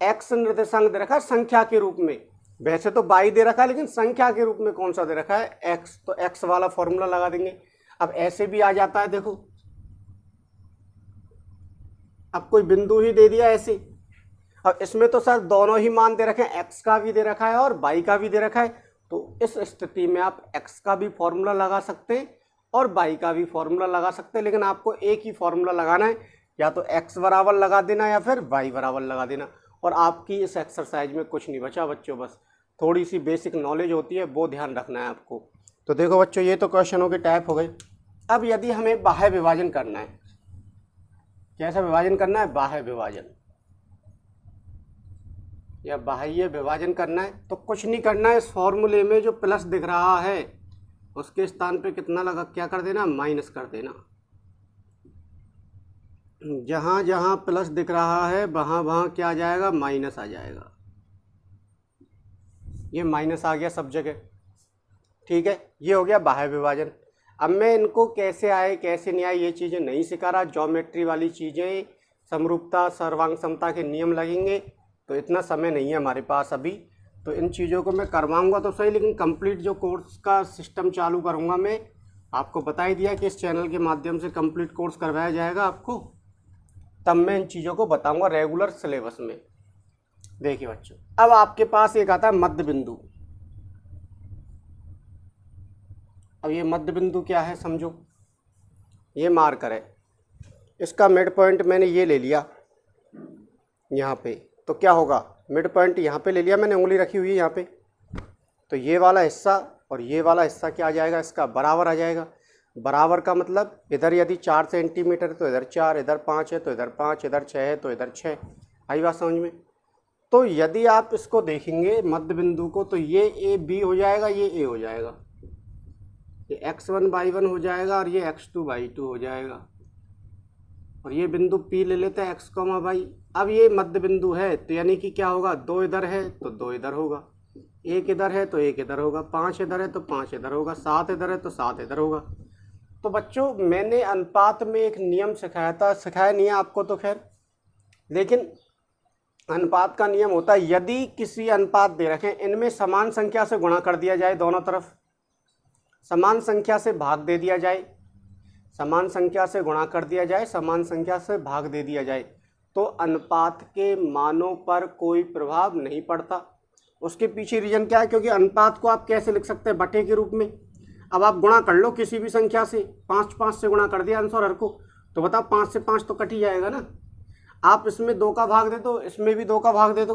x निर्देशांक दे रखा है संख्या के रूप में। वैसे तो y दे रखा है लेकिन संख्या के रूप में कौन सा दे रखा है, x, तो x वाला फॉर्मूला लगा देंगे। अब ऐसे भी आ जाता है, देखो अब कोई बिंदु ही दे दिया ऐसे, अब इसमें तो सर दोनों ही मान दे रखे हैं, x का भी दे रखा है और y का भी दे रखा है। तो इस स्थिति में आप x का भी फॉर्मूला लगा सकते हैं और y का भी फॉर्मूला लगा सकते हैं, लेकिन आपको एक ही फॉर्मूला लगाना है, या तो x बराबर लगा देना या फिर y बराबर लगा देना। और आपकी इस एक्सरसाइज में कुछ नहीं बचा बच्चों, बस थोड़ी सी बेसिक नॉलेज होती है वो ध्यान रखना है आपको। तो देखो बच्चों, ये तो क्वेश्चनों के टाइप हो गए। अब यदि हमें बाह्य विभाजन करना है, कैसा विभाजन करना है, बाह्य विभाजन या बाह्य विभाजन करना है, तो कुछ नहीं करना है, इस फॉर्मूले में जो प्लस दिख रहा है उसके स्थान पे कितना लगा, क्या कर देना, माइनस कर देना। जहाँ जहाँ प्लस दिख रहा है वहाँ वहाँ क्या आ जाएगा, माइनस आ जाएगा। ये माइनस आ गया सब जगह, ठीक है। ये हो गया बाह्य विभाजन। अब मैं इनको कैसे आए कैसे नहीं आए ये चीज़ें नहीं सिखा रहा, ज्योमेट्री वाली चीज़ें, समरूपता, सर्वांग समता के नियम लगेंगे, तो इतना समय नहीं है हमारे पास अभी। तो इन चीज़ों को मैं करवाऊंगा तो सही, लेकिन कंप्लीट जो कोर्स का सिस्टम चालू करूंगा, मैं आपको बता ही दिया कि इस चैनल के माध्यम से कंप्लीट कोर्स करवाया जाएगा आपको, तब मैं इन चीज़ों को बताऊंगा रेगुलर सिलेबस में। देखिए बच्चों, अब आपके पास एक आता है मध्य बिंदु। अब ये मध्य बिंदु क्या है समझो, ये मार्कर है, इसका मिड पॉइंट मैंने ये ले लिया यहाँ पे, तो क्या होगा, मिड पॉइंट यहाँ पे ले लिया मैंने, उंगली रखी हुई है यहाँ पे, तो ये वाला हिस्सा और ये वाला हिस्सा क्या आ जाएगा, इसका बराबर आ जाएगा। बराबर का मतलब इधर यदि 4 सेंटीमीटर तो इधर 4, इधर 5 है तो इधर 5, इधर 6 है तो इधर 6। आई बात समझ में। तो यदि आप इसको देखेंगे मध्य बिंदु को, तो ये ए बी हो जाएगा, ये ए हो जाएगा, ये x1 y1 हो जाएगा और ये x2 y2 हो जाएगा, और ये बिंदु P ले लेते हैं x, y। अब ये मध्य बिंदु है तो यानी कि क्या होगा, 2 इधर है तो 2 इधर होगा, 1 इधर है तो 1 इधर होगा, 5 इधर है तो 5 इधर होगा, 7 इधर है तो 7 इधर होगा। तो बच्चों मैंने अनुपात में एक नियम सिखाया था, सिखाया नहीं है आपको तो खैर, लेकिन अनुपात का नियम होता है, यदि किसी अनुपात दे रखें, इनमें समान संख्या से गुणा कर दिया जाए, दोनों तरफ समान संख्या से भाग दे दिया जाए, समान संख्या से गुणा कर दिया जाए, समान संख्या से भाग दे दिया जाए, तो अनुपात के मानों पर कोई प्रभाव नहीं पड़ता। उसके पीछे रीजन क्या है, क्योंकि अनुपात को आप कैसे लिख सकते हैं, बटे के रूप में। अब आप गुणा कर लो किसी भी संख्या से, 5 से गुणा कर दिया आंसर हर को, तो बताओ 5 से 5 तो कट ही जाएगा ना। आप इसमें 2 का भाग दे दो, इसमें भी 2 का भाग दे दो,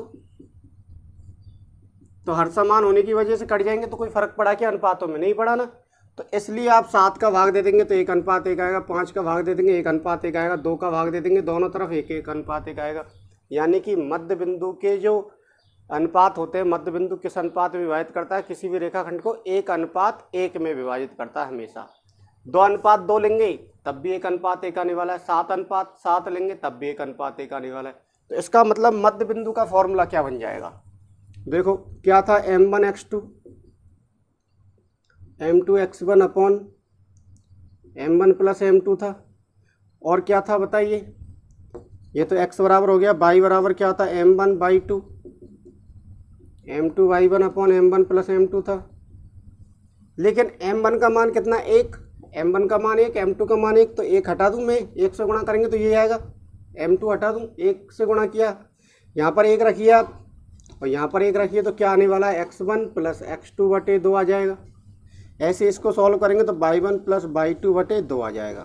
तो हर समान होने की वजह से कट जाएंगे, तो कोई फर्क पड़ा क्या, अनुपातों में नहीं पड़ा ना। तो इसलिए आप 7 का भाग दे देंगे तो 1:1 आएगा, 5 का भाग दे देंगे 1:1 आएगा, 2 का भाग दे देंगे दोनों तरफ 1:1 आएगा। यानी कि मध्य बिंदु के जो अनुपात होते हैं, मध्य बिंदु किस अनुपात में विभाजित करता है, किसी भी रेखाखंड को 1:1 में विभाजित करता है हमेशा। 2:2 लेंगे तब भी 1:1 आने वाला है, 7:7 लेंगे तब भी 1:1 आने वाला है। तो इसका मतलब मध्य बिंदु का फॉर्मूला क्या बन जाएगा, देखो क्या था, m1x2 m2x1 upon m1 plus m2 था, और क्या था बताइए, ये तो x बराबर हो गया, y बराबर क्या था, m1/2 m2y1 upon m1 plus m2 था, लेकिन m1 का मान कितना, 1, m1 का मान 1, m2 का मान 1, तो 1 हटा दूँ मैं, 1 से गुणा करेंगे तो ये आएगा, m2 हटा दूँ, 1 से गुणा किया, यहाँ पर 1 रखिए आप और यहाँ पर 1 रखिए, तो क्या आने वाला है, x1 प्लस x2 बटे 2 आ जाएगा। ऐसे इसको सॉल्व करेंगे तो y1 प्लस y2 बटे 2 आ जाएगा।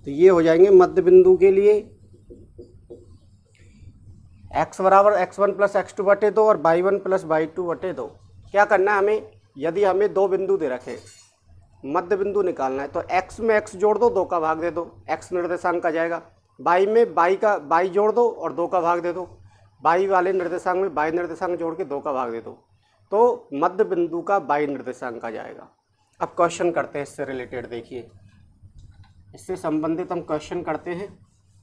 तो ये हो जाएंगे मध्य बिंदु के लिए x बराबर x1 प्लस x2 बटे 2 और y1 प्लस y2 बटे 2। क्या करना है हमें, यदि हमें दो बिंदु दे रखे, मध्य बिंदु निकालना है, तो x में x जोड़ दो, 2 का भाग दे दो, x निर्देशांक आ जाएगा। y में y जोड़ दो और 2 का भाग दे दो, y वाले निर्देशांक में y निर्देशांक जोड़ के 2 का भाग दे दो, तो मध्य बिंदु का y निर्देशांक आ जाएगा। अब क्वेश्चन करते हैं इससे रिलेटेड, देखिए इससे संबंधित हम क्वेश्चन करते हैं।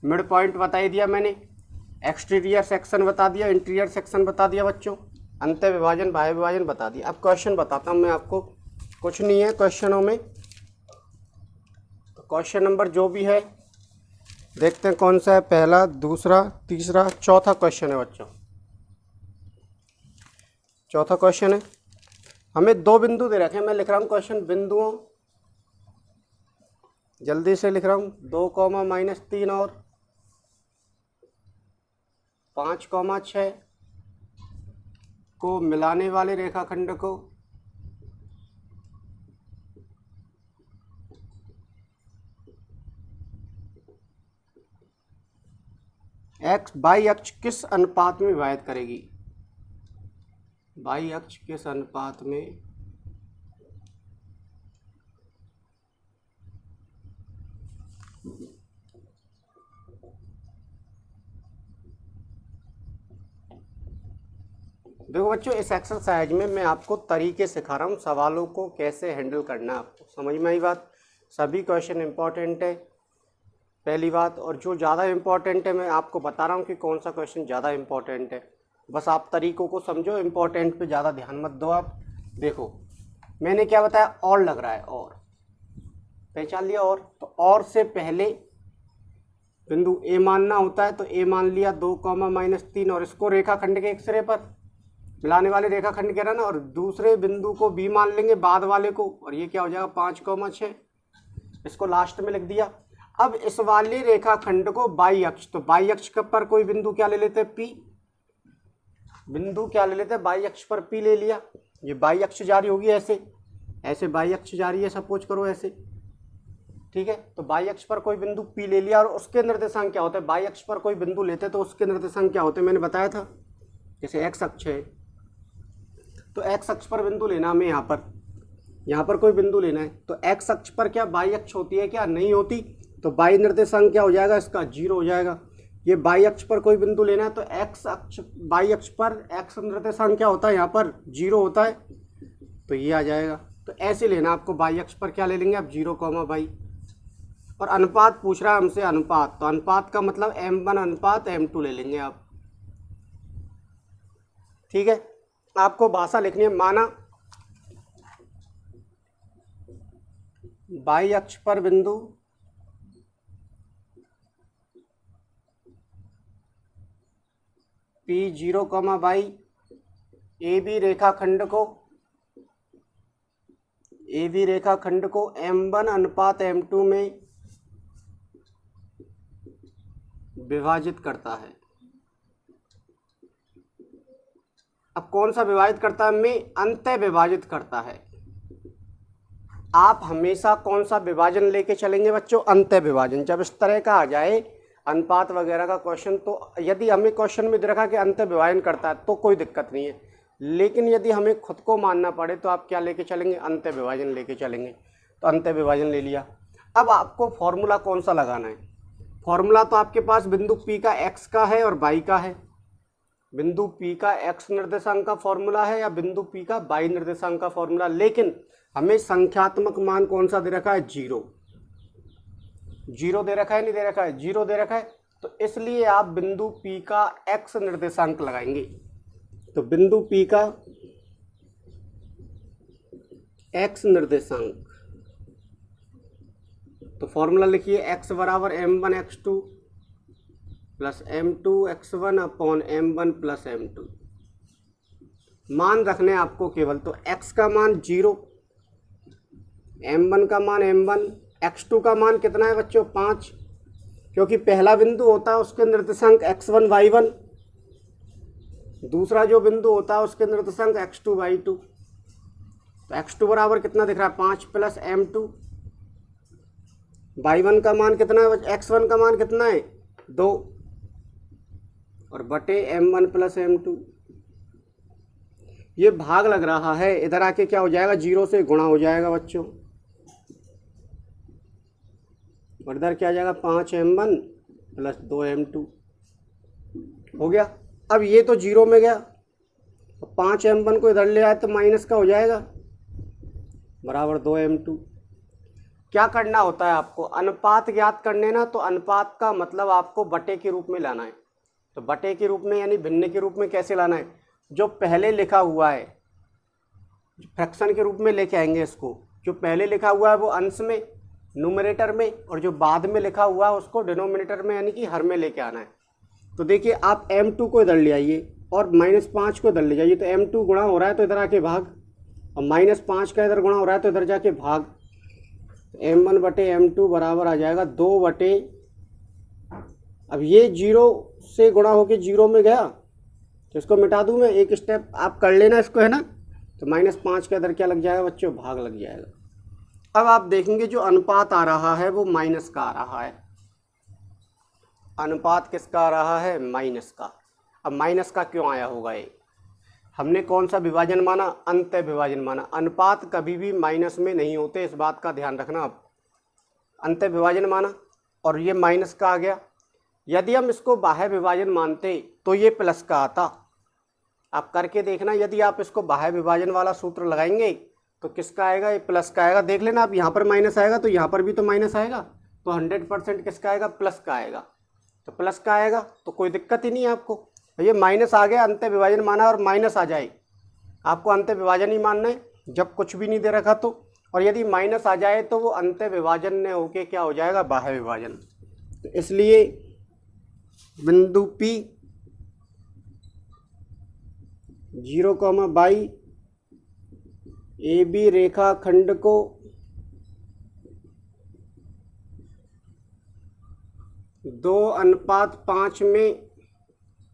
मिड पॉइंट बता दिया मैंने, एक्सटीरियर सेक्शन बता दिया, इंटीरियर सेक्शन बता दिया बच्चों, अंत विभाजन बाह्य विभाजन बता दिया। अब क्वेश्चन बताता हूँ मैं आपको, कुछ नहीं है क्वेश्चनों में। तो क्वेश्चन नंबर जो भी है देखते हैं कौन सा है, पहला, दूसरा, तीसरा, चौथा क्वेश्चन है बच्चों। चौथा क्वेश्चन है, हमें दो बिंदु दे रखे हैं, मैं लिख रहा हूँ क्वेश्चन बिंदुओं, जल्दी से लिख रहा हूँ, 2, -3 और 5, 6 को मिलाने वाले रेखाखंड को y अक्ष किस अनुपात में विभाजित करेगी, y अक्ष किस अनुपात में देखो बच्चों, इस एक्सरसाइज में मैं आपको तरीके सिखा रहा हूँ, सवालों को कैसे हैंडल करना है, आपको समझ में आई बात। सभी क्वेश्चन इंपॉर्टेंट है पहली बात, और जो ज़्यादा इम्पॉर्टेंट है मैं आपको बता रहा हूँ कि कौन सा क्वेश्चन ज़्यादा इम्पॉर्टेंट है। बस आप तरीकों को समझो, इम्पॉर्टेंट पे ज़्यादा ध्यान मत दो आप। देखो मैंने क्या बताया, और लग रहा है, और पहचान लिया, और से पहले बिंदु ए मानना होता है, तो ए मान लिया 2, -3 और इसको रेखाखंड के एक सिरे पर मिलाने वाले रेखाखंड कह रहा ना, और दूसरे बिंदु को बी मान लेंगे बाद वाले को, और ये क्या हो जाएगा 5, 6, इसको लास्ट में लिख दिया। अब इस वाले रेखाखंड को y अक्ष, तो y अक्ष पर कोई बिंदु क्या ले लेते हैं, P, बिंदु क्या ले लेते हैं, y अक्ष पर P ले लिया। ये y अक्ष जारी होगी ऐसे, ऐसे y अक्ष जारी है, सपोज करो ऐसे, ठीक है। तो y अक्ष पर कोई बिंदु P ले लिया, और उसके निर्देशांक क्या होते हैं, y अक्ष पर कोई बिंदु लेते तो उसके निर्देशांक क्या होते हैं, मैंने बताया था। जैसे x अक्ष है, तो x अक्ष पर बिंदु लेना हमें, यहाँ पर कोई बिंदु लेना है, तो x अक्ष पर क्या y अक्ष होती है, क्या नहीं होती, तो y निर्देशांक क्या हो जाएगा, इसका 0 हो जाएगा। ये y अक्ष पर कोई बिंदु लेना है, तो y अक्ष पर x निर्देशांक क्या होता है, यहाँ पर 0 होता है, तो ये आ जाएगा। तो ऐसे लेना आपको, y अक्ष पर क्या ले लेंगे आप, 0, y, और अनुपात पूछ रहा है हमसे, अनुपात, तो अनुपात का मतलब m1 अनुपात m2 ले लेंगे आप, ठीक है। आपको भाषा लिखनी है, माना y अक्ष पर बिंदु P0, y, ए बी रेखाखंड को m1 अनुपात m2 में विभाजित करता है। अब कौन सा विभाजित करता है, में अंतः विभाजित करता है। आप हमेशा कौन सा विभाजन लेके चलेंगे बच्चों, अंतः विभाजन। जब इस तरह का आ जाए अनुपात वगैरह का क्वेश्चन, तो यदि हमें क्वेश्चन में दे रखा कि अंतः विभाजन करता है तो कोई दिक्कत नहीं है, लेकिन यदि हमें खुद को मानना पड़े तो आप क्या लेके चलेंगे, अंतः विभाजन लेके चलेंगे। तो अंतः विभाजन ले लिया। अब आपको फॉर्मूला कौन सा लगाना है, फॉर्मूला तो आपके पास बिंदु P का x का है और y का है। बिंदु P का x निर्देशांक का फॉर्मूला है या बिंदु P का y निर्देशांक का फॉर्मूला, लेकिन हमें संख्यात्मक मान कौन सा दे रखा है, 0 दे रखा है, नहीं दे रखा है, 0 दे रखा है। तो इसलिए आप बिंदु P का x निर्देशांक लगाएंगे। तो बिंदु P का x निर्देशांक, तो फॉर्मूला लिखिए, x बराबर m1 x2 plus m2 x1 upon m1 plus m2। मान रखने आपको केवल, तो x का मान 0, m1 का मान m1, x2 का मान कितना है बच्चों 5, क्योंकि पहला बिंदु होता है उसके निर्देशांक x1 y1, दूसरा जो बिंदु होता है उसके निर्देशांक x2 y2। तो x2 बराबर कितना दिख रहा है 5 प्लस m2, y1 का मान कितना है, x1 का मान कितना है 2 और बटे m1 प्लस m2। ये भाग लग रहा है, इधर आके क्या हो जाएगा 0 से गुणा हो जाएगा बच्चों, और इधर क्या आ जाएगा 5m1 प्लस 2m2 हो गया। अब ये तो 0 में गया, 5m1 को इधर ले आए तो माइनस का हो जाएगा बराबर 2m2। क्या करना होता है आपको, अनुपात ज्ञात करने ना, तो अनुपात का मतलब आपको बटे के रूप में लाना है। तो बटे के रूप में यानी भिन्न के रूप में कैसे लाना है, जो पहले लिखा हुआ है फ्रैक्शन के रूप में लेके आएंगे इसको, जो पहले लिखा हुआ है वो अंश में न्यूमरेटर में, और जो बाद में लिखा हुआ है उसको डिनोमिनेटर में यानी कि हर में लेके आना है। तो देखिए आप m2 को इधर ले आइए और -5 को इधर ले जाइए, तो m2 गुणा हो रहा है तो इधर आके भाग, और -5 का इधर गुणा हो रहा है तो इधर जाके भाग, तो m1 बटे m2 बराबर आ जाएगा 2 बटे, अब ये 0 से गुणा होके 0 में गया तो इसको मिटा दूँ मैं, एक स्टेप आप कर लेना इसको, है ना। तो -5 का इधर क्या लग जाएगा बच्चों, भाग लग जाएगा। अब आप देखेंगे जो अनुपात आ रहा है वो माइनस का आ रहा है, अनुपात किसका आ रहा है, माइनस का। अब माइनस का क्यों आया होगा, ये हमने कौन सा विभाजन माना, अंत्य विभाजन माना। अनुपात कभी भी माइनस में नहीं होते, इस बात का ध्यान रखना। आप अंत्य विभाजन माना और ये माइनस का आ गया। यदि हम इसको बाह्य विभाजन मानते तो ये प्लस का आता। आप करके देखना, यदि आप इसको बाह्य विभाजन वाला सूत्र लगाएंगे तो किसका आएगा, ये प्लस का आएगा। देख लेना आप, यहाँ पर माइनस आएगा तो यहाँ पर भी तो माइनस आएगा, तो 100% किसका आएगा, प्लस का आएगा। तो प्लस का आएगा तो कोई दिक्कत ही नहीं है आपको। ये माइनस आ गया, अंत्य विभाजन माना और माइनस आ जाए, आपको अंत्य विभाजन ही मानना है जब कुछ भी नहीं दे रखा तो। और यदि माइनस आ जाए तो वो अंत्य विभाजन ने होके क्या हो जाएगा, बाह्य विभाजन। तो इसलिए बिंदु P 0, AB रेखा खंड को दो अनुपात 5 में,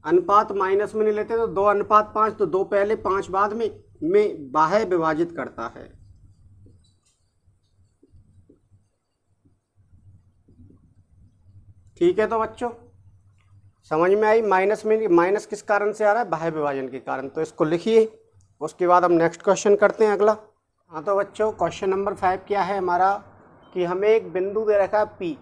अनुपात माइनस में नहीं लेते तो 2:5, तो 2 पहले 5 बाद में बाह्य विभाजित करता है। ठीक है, तो बच्चों समझ में आई। माइनस में, माइनस किस कारण से आ रहा है, बाह्य विभाजन के कारण। तो इसको लिखिए, उसके बाद हम नेक्स्ट क्वेश्चन करते हैं अगला। हाँ तो बच्चों क्वेश्चन नंबर 5 क्या है हमारा, कि हमें एक बिंदु दे रखा है P,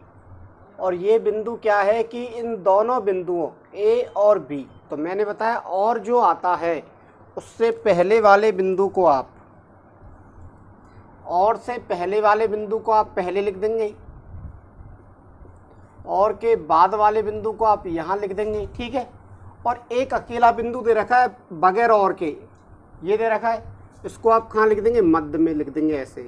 और ये बिंदु क्या है कि इन दोनों बिंदुओं A और B, तो मैंने बताया और जो आता है उससे पहले वाले बिंदु को आप, और से पहले वाले बिंदु को आप पहले लिख देंगे, और के बाद वाले बिंदु को आप यहाँ लिख देंगे। ठीक है, और एक अकेला बिंदु दे रखा है बगैर और के, ये दे रखा है, इसको आप कहाँ लिख देंगे, मध्य में लिख देंगे ऐसे।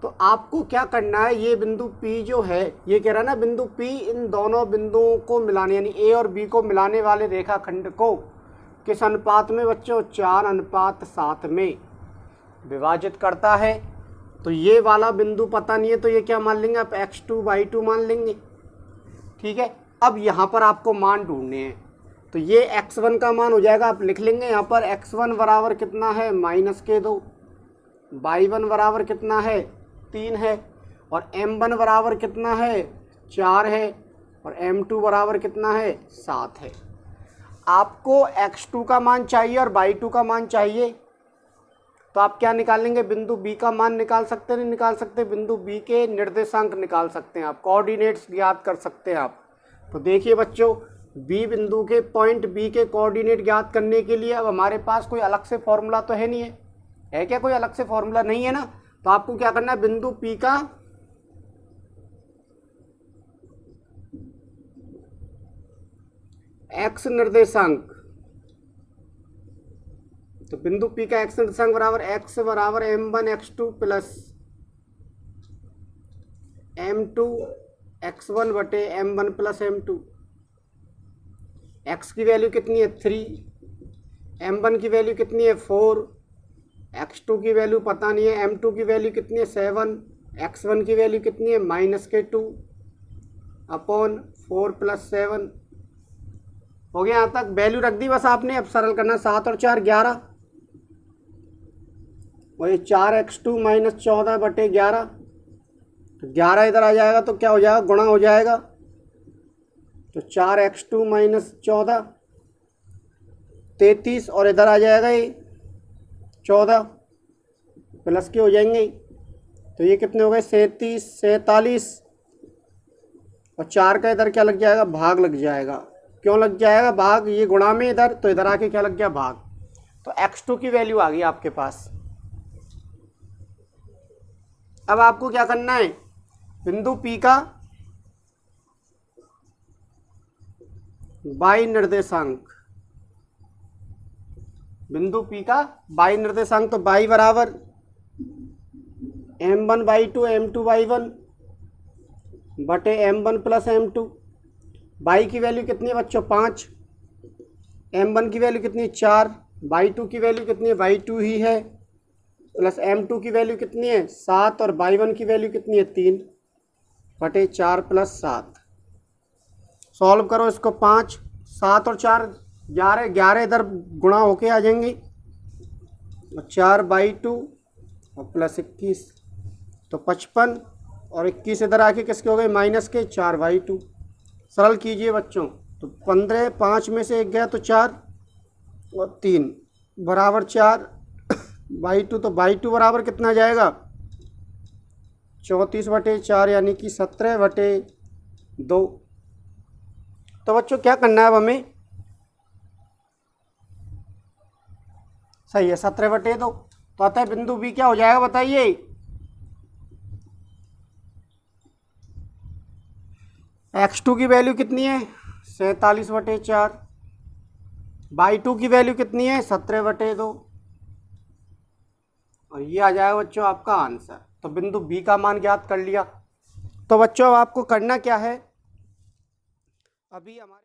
तो आपको क्या करना है, ये बिंदु P जो है, ये कह रहा है ना बिंदु P इन दोनों बिंदुओं को मिलाने यानी A और B को मिलाने वाले रेखाखंड को किस अनुपात में बच्चों, 4:7 में विभाजित करता है। तो ये वाला बिंदु पता नहीं है तो ये क्या मान लेंगे आप, x2 y2 मान लेंगे। ठीक है, अब यहाँ पर आपको मान ढूंढने हैं, तो ये x1 का मान हो जाएगा, आप लिख लेंगे यहाँ पर x1 बराबर कितना है, -2, y1 बराबर कितना है, 3 है, और m1 बराबर कितना है, 4 है, और m2 बराबर कितना है, 7 है। आपको x2 का मान चाहिए और y2 का मान चाहिए, तो आप क्या निकालेंगे, बिंदु B का मान निकाल सकते नहीं निकाल सकते, बिंदु B के निर्देशांक निकाल सकते हैं आप, कोऑर्डिनेट्स ज्ञात कर सकते हैं आप। तो देखिए बच्चों, B बिंदु के पॉइंट B के कोऑर्डिनेट ज्ञात करने के लिए अब हमारे पास कोई अलग से फॉर्मूला तो है नहीं है क्या, कोई अलग से फॉर्मूला नहीं है ना। तो आपको क्या करना है, बिंदु P का x निर्देशांक, तो बिंदु P का x निर्देशांक बराबर x बराबर m1 x2 plus m2 x1 बटे m1 प्लस m2। x की वैल्यू कितनी है 3, m1 की वैल्यू कितनी है 4, x2 की वैल्यू पता नहीं है, m2 की वैल्यू कितनी है 7, x1 की वैल्यू कितनी है -2 अपॉन 4 + 7 हो गया। यहाँ तक वैल्यू रख दी बस आपने। अब सरल करना, 7 और 4 11, और ये 4x2 - 14/11, तो 11 इधर आ जाएगा तो क्या हो जाएगा, गुणा हो जाएगा। तो 4x2 - 14 33, और इधर आ जाएगा ये 14 प्लस के हो जाएंगे, तो ये कितने हो गए 37 47, और 4 का इधर क्या लग जाएगा, भाग लग जाएगा। क्यों लग जाएगा भाग, ये गुणा में इधर, तो इधर आके क्या लग गया, भाग। तो x2 की वैल्यू आ गई आपके पास। अब आपको क्या करना है, बिंदु P का y निर्देशांक, बिंदु P का y निर्देशांक, तो y बराबर m1/2 m2/1 बटे m1 + m2। y की वैल्यू कितनी है बच्चों 5, m1 की वैल्यू कितनी है 4, y2 की वैल्यू कितनी है y2 ही है, प्लस m2 की वैल्यू कितनी है 7, और y1 की वैल्यू कितनी है 3 बटे 4 + 7। सॉल्व करो इसको, 5 7 और 4 11, 11 इधर गुणा होके आ जाएंगे, और 4/2 और प्लस 21, तो 55, और 21 इधर आके किसके हो गए, माइनस के, 4/2। सरल कीजिए बच्चों, तो 15, 5 में से 1 गया तो 4 और 3 बराबर 4/2, तो 2 बराबर कितना जाएगा 34/4, यानी कि 17/2। तो बच्चों क्या करना है अब हमें, सही है 17/2। तो अतः बिंदु B क्या हो जाएगा बताइए, x2 की वैल्यू कितनी है 47/4, y2 की वैल्यू कितनी है 17/2, और ये आ जाएगा बच्चों आपका आंसर। तो बिंदु B का मान ज्ञात कर लिया। तो बच्चों अब आपको करना क्या है, अभी हमारे